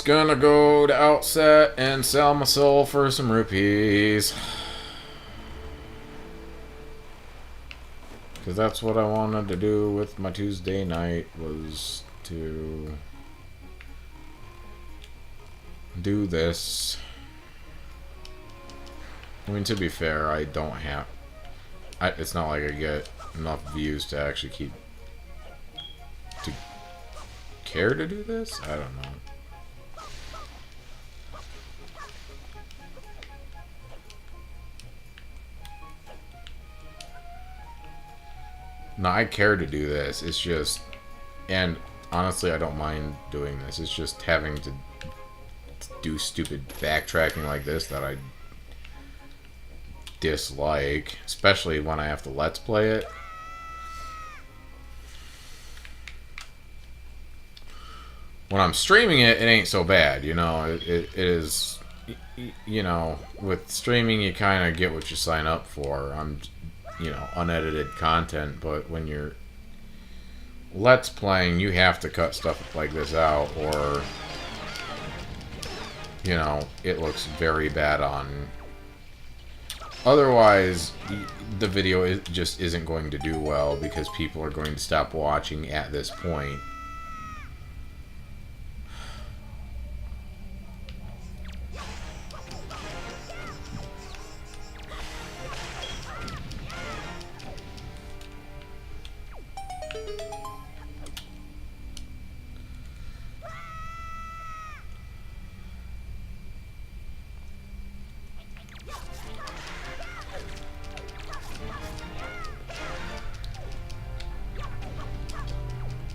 Just gonna go to Outset and sell my soul for some rupees. Because that's what I wanted to do with my Tuesday night, was to do this. I mean, to be fair, I don't have... it's not like I get enough views to actually keep... to care to do this? I don't know. No, I care to do this. It's just... and honestly, I don't mind doing this. It's just having to do stupid backtracking like this that I dislike. Especially when I have to Let's Play it. When I'm streaming it, it ain't so bad. You know, it is... you know, with streaming, you kind of get what you sign up for. You know, unedited content, but when you're Let's Playing, you have to cut stuff like this out, or, you know, it looks very bad on... otherwise, the video just isn't going to do well, because people are going to stop watching at this point.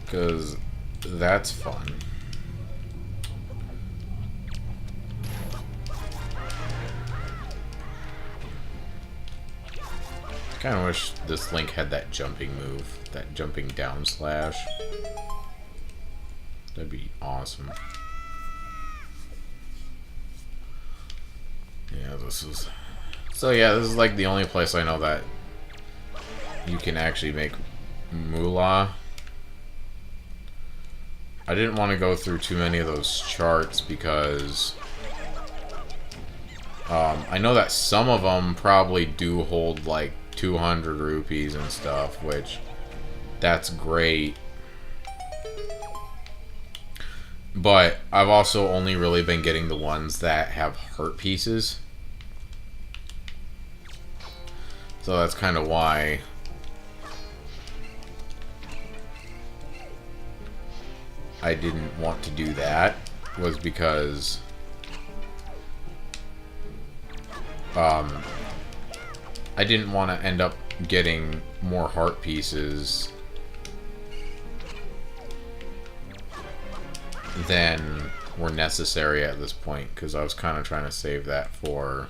Because that's fun. I kind of wish this Link had that jumping move, that jumping down slash. That'd be awesome. Yeah, this is... so yeah, this is like the only place I know that you can actually make moolah. I didn't want to go through too many of those charts because I know that some of them probably do hold like 200 rupees and stuff, which that's great. But I've also only really been getting the ones that have heart pieces. So that's kind of why I didn't want to do that, was because I didn't want to end up getting more heart pieces than were necessary at this point, because I was kind of trying to save that for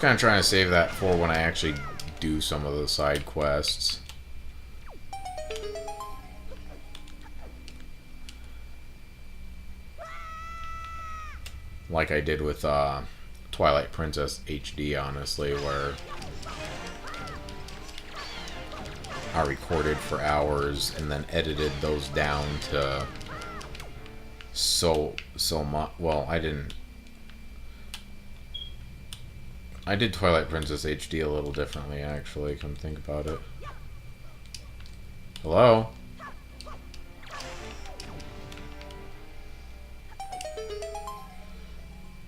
kind of trying to save that for when I actually do some of the side quests. Like I did with Twilight Princess HD, honestly, where I recorded for hours and then edited those down to so much. Well, I did Twilight Princess HD a little differently, actually, come think about it. Hello?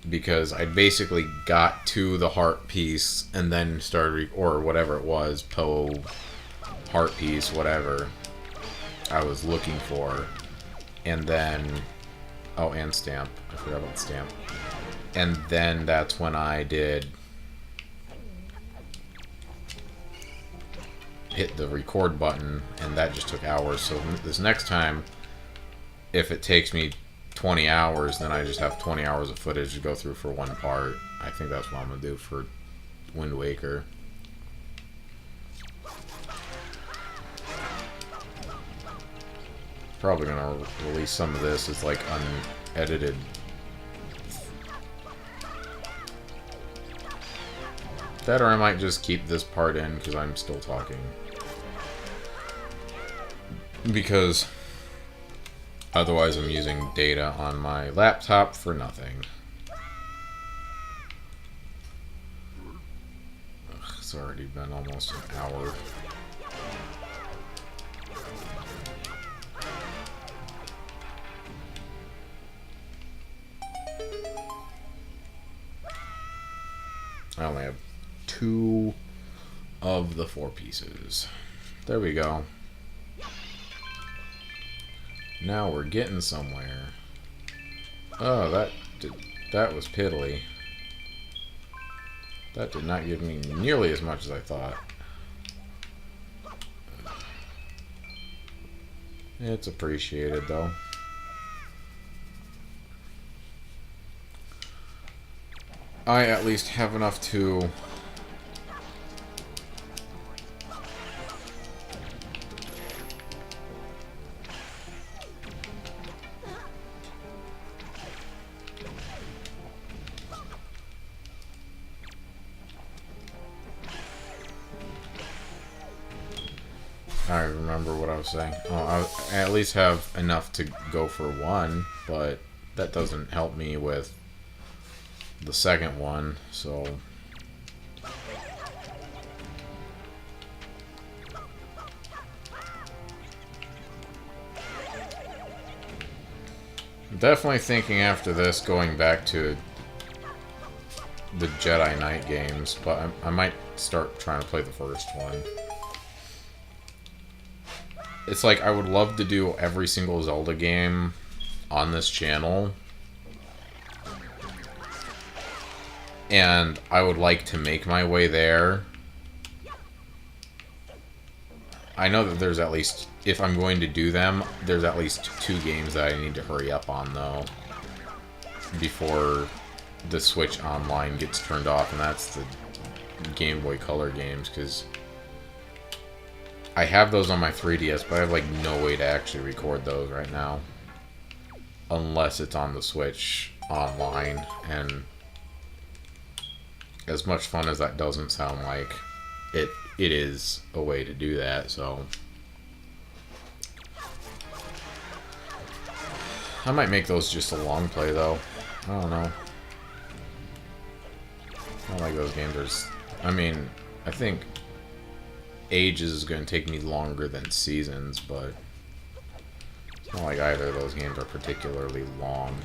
Because I basically got to the heart piece and then started, or whatever it was, Poe heart piece, whatever I was looking for. And then, oh, and stamp. I forgot about stamp. And then that's when I did hit the record button, and that just took hours. So this next time, if it takes me 20 hours, then I just have 20 hours of footage to go through for one part. I think that's what I'm gonna do for Wind Waker. Probably gonna release some of this as like unedited That, or I might just keep this part in because I'm still talking. Because otherwise I'm using data on my laptop for nothing. Ugh, it's already been almost an hour. I only have 2 of the 4 pieces. There we go. Now we're getting somewhere. Oh, that was piddly. That did not give me nearly as much as I thought. It's appreciated, though. I at least have enough to... I remember what I was saying. Oh, I at least have enough to go for 1, but that doesn't help me with the second one, so... I'm definitely thinking after this going back to the Jedi Knight games, but I might start trying to play the first one. It's like I would love to do every single Zelda game on this channel. And I would like to make my way there. I know that there's at least, if I'm going to do them, there's at least 2 games that I need to hurry up on, though, before the Switch Online gets turned off, and that's the Game Boy Color games, because I have those on my 3DS, but I have, like, no way to actually record those right now, unless it's on the Switch Online, and as much fun as that doesn't sound like, it is a way to do that, so... I might make those just a long play, though. I don't know. I don't like those games. I mean, I think Ages is going to take me longer than Seasons, but it's not like either of those games are particularly long.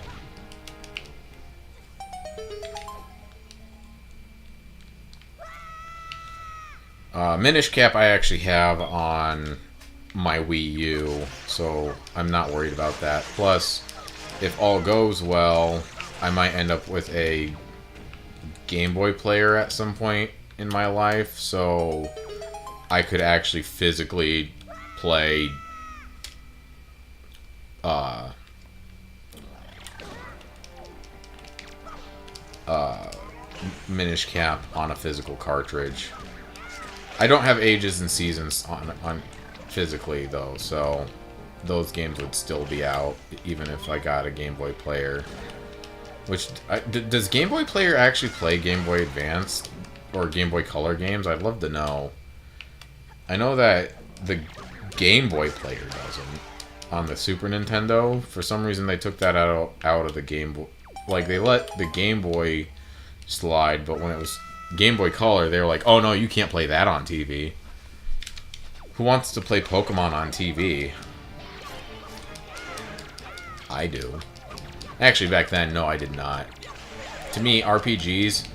Minish Cap I actually have on my Wii U, so I'm not worried about that. Plus, if all goes well, I might end up with a Game Boy player at some point in my life, so I could actually physically play Minish Cap on a physical cartridge. I don't have Ages and Seasons on physically, though, so those games would still be out, even if I got a Game Boy player. Which, does Game Boy Player actually play Game Boy Advance or Game Boy Color games? I'd love to know. I know that the Game Boy Player doesn't. On the Super Nintendo, for some reason they took that out of the Game Boy. Like, they let the Game Boy slide, but when it was Game Boy Color, they were like, oh no, you can't play that on TV. Who wants to play Pokemon on TV? I do. Actually, back then, no, I did not. To me, RPGs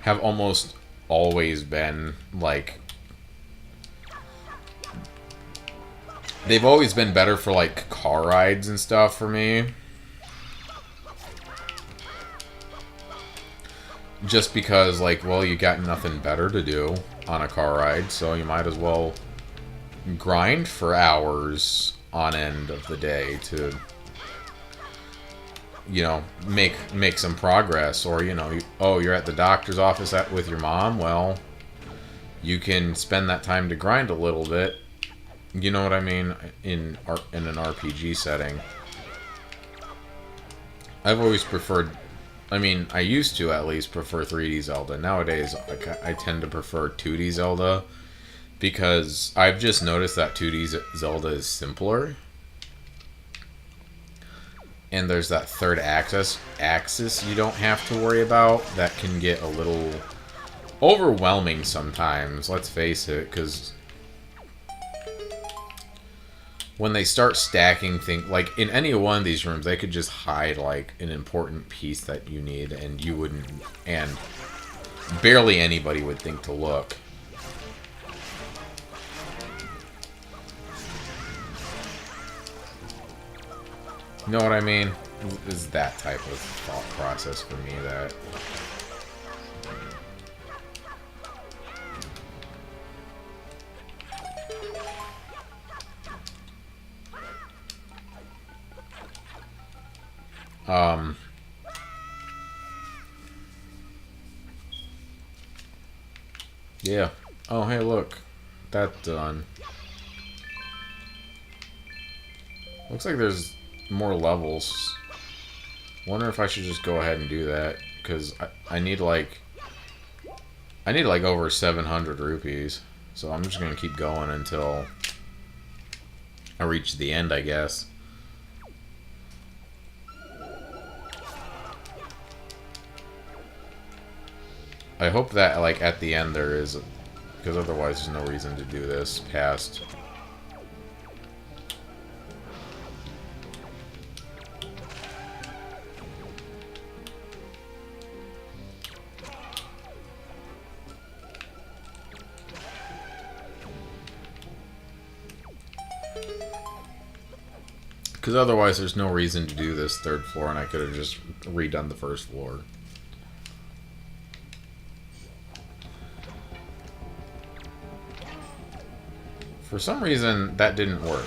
have almost always been, like... They've always been better for, like, car rides and stuff for me. Just because, like, well, you got nothing better to do on a car ride, so you might as well grind for hours on end of the day to, you know, make some progress. Or, you know, you're at the doctor's office with your mom, well, you can spend that time to grind a little bit. You know what I mean? In an RPG setting. I've always preferred I mean, I used to at least prefer 3D Zelda. Nowadays, I tend to prefer 2D Zelda because I've just noticed that 2D Zelda is simpler. And there's that third axis you don't have to worry about that can get a little overwhelming sometimes, let's face it, because when they start stacking things, like in any one of these rooms, they could just hide like an important piece that you need, and you wouldn't, and barely anybody would think to look. You know what I mean? Is that type of thought process for me that... Yeah. Oh, hey, look. That's done. Looks like there's more levels. Wonder if I should just go ahead and do that, because I need like over 700 rupees. So I'm just gonna keep going until I reach the end, I guess. I hope that like at the end there is, because otherwise there's no reason to do this past. Because otherwise there's no reason to do this third floor, and I could have just redone the first floor. For some reason, that didn't work.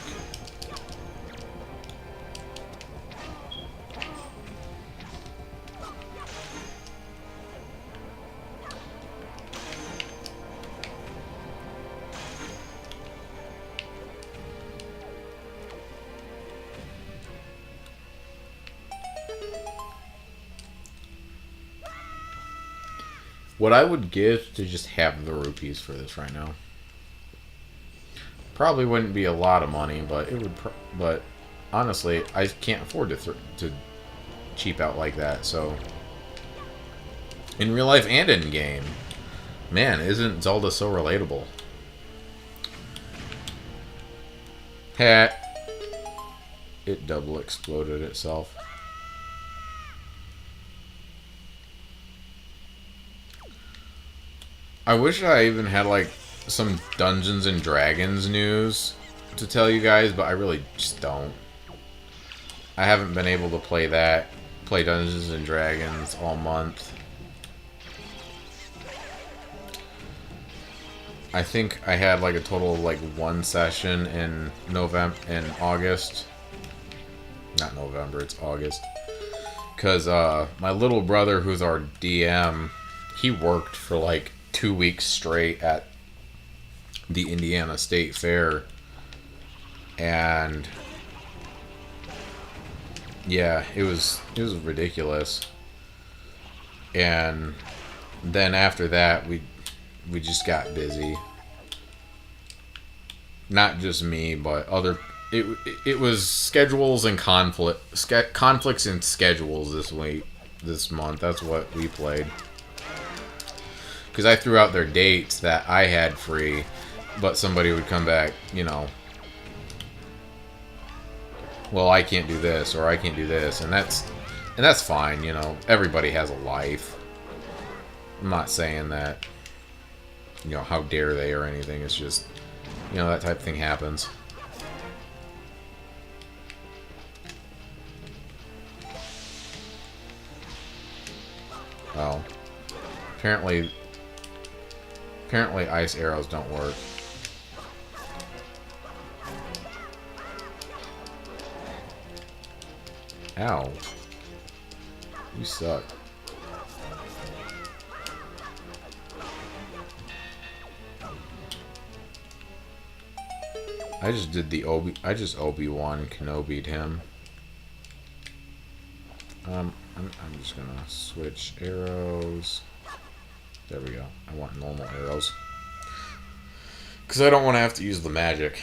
What I would give to just have the rupees for this right now. Probably wouldn't be a lot of money, but it would. But honestly, I can't afford to cheap out like that. So, in real life and in game, man, isn't Zelda so relatable? Hat. It double exploded itself. I wish I even had like some Dungeons and Dragons news to tell you guys, but I really just don't. I haven't been able to play Dungeons and Dragons all month. I think I had like a total of like one session in August. Not November, it's August. Because my little brother, who's our DM, he worked for like 2 weeks straight at the Indiana State Fair, and yeah, it was ridiculous. And then after that, we just got busy. Not just me, but other. It was schedules and conflicts and schedules this month. That's what we played. Because I threw out their dates that I had free, but somebody would come back, you know, well, I can't do this, or I can't do this, and that's fine, you know. Everybody has a life. I'm not saying that, you know, how dare they or anything. It's just, you know, that type of thing happens. Oh. Apparently ice arrows don't work. Ow. You suck. I just did I just Obi-Wan Kenobi'd him. I'm I'm just gonna switch arrows. There we go. I want normal arrows. Because I don't want to have to use the magic.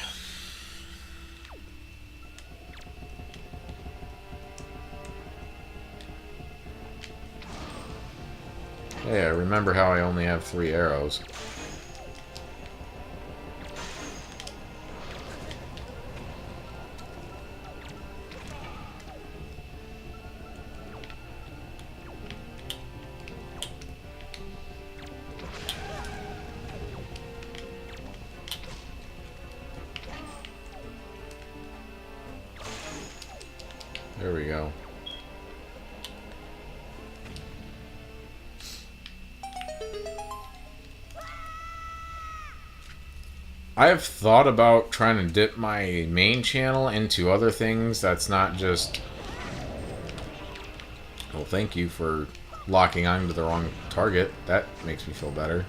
Hey, I remember how I only have 3 arrows. There we go. I have thought about trying to dip my main channel into other things that's not just... Well, thank you for locking onto the wrong target. That makes me feel better.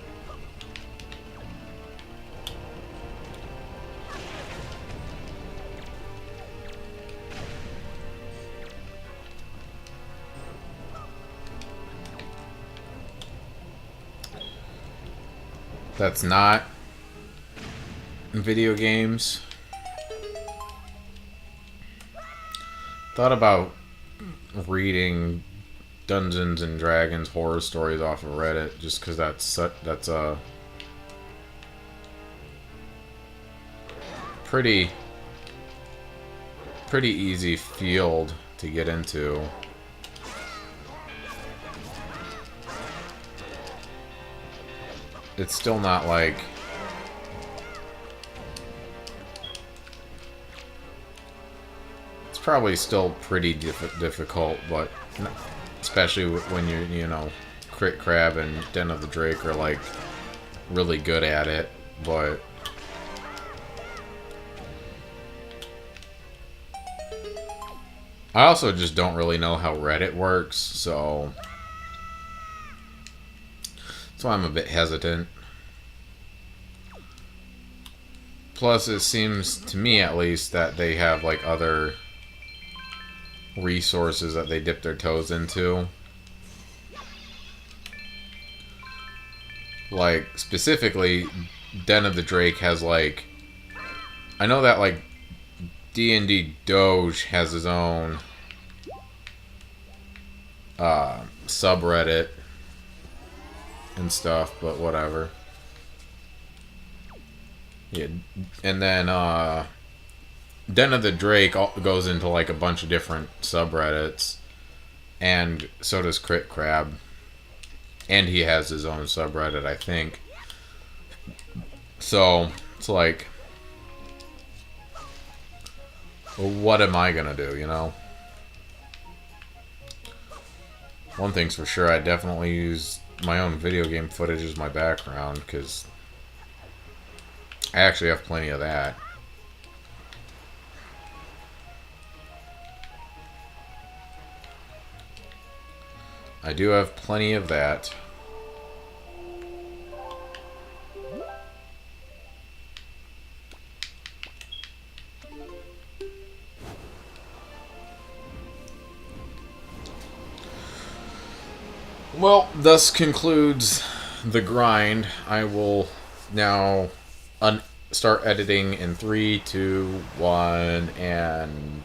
That's not video games. Thought about reading Dungeons and Dragons horror stories off of Reddit, just because that's a pretty easy field to get into. It's still not like... It's probably still pretty difficult, but especially when you're, you know, Crit Crab and Den of the Drake are like really good at it, but I also just don't really know how Reddit works, so that's why I'm a bit hesitant. Plus, it seems, to me at least, that they have like other resources that they dip their toes into. Like, specifically, Den of the Drake has like... I know that like D&D Doge has his own subreddit and stuff, but whatever. Yeah, and then Den of the Drake goes into like a bunch of different subreddits, and so does Crit Crab, and he has his own subreddit, I think. So it's like, well, what am I gonna do, you know? One thing's for sure, I definitely use my own video game footage as my background, because I actually have plenty of that. I do have plenty of that. Well, thus concludes the grind. I will now start editing in 3, 2, 1, and